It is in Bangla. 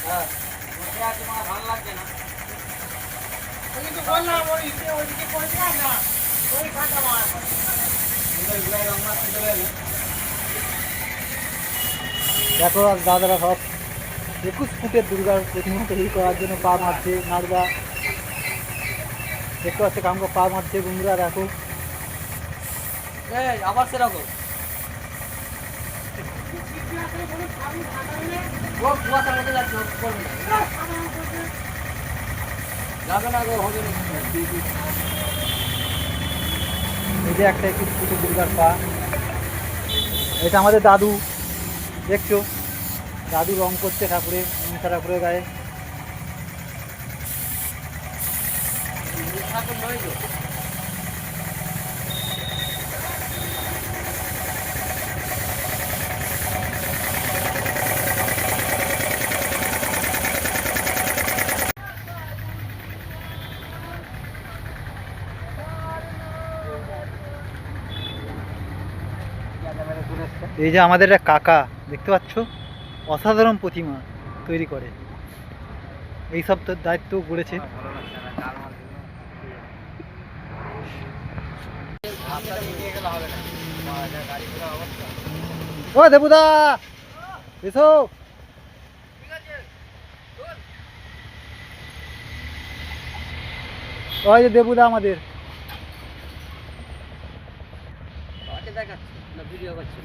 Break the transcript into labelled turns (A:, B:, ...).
A: হ্যাঁ বসে আছে আমার ভালো লাগছে না।
B: কিন্তু বললাম ওইদিকে পৌঁছলাম না ওই ফাঁকা মার
C: দেখো আর দাদারা সব 21 ফুটের দুর্গার প্রতিমা তৈরি করার জন্য পা মারছে নাড়দা দেখতে পাচ্ছে কামকা পা মারছে বন্ধুরা দেখো
A: এই আবার সেরকম ও কুয়াশার মধ্যে যাচ্ছে ও করবে না যাবে না গো হবে না।
C: এই যে একটা 21 ফুটের দুর্গার পা এটা আমাদের দাদু দেখছো দাদু রং করছে ঠাকুরের মনসা ঠাকুরের গায়ে
A: ঠাকুর নয় তো
C: এই যে আমাদের একটা কাকা দেখতে পাচ্ছ অসাধারণ প্রতিমা তৈরি করে এই সব তো দায়িত্ব করেছে ও দেবুদা এসো ওই যে দেবুদা আমাদের
A: দেখাচ্ছে না ভিডিও করছে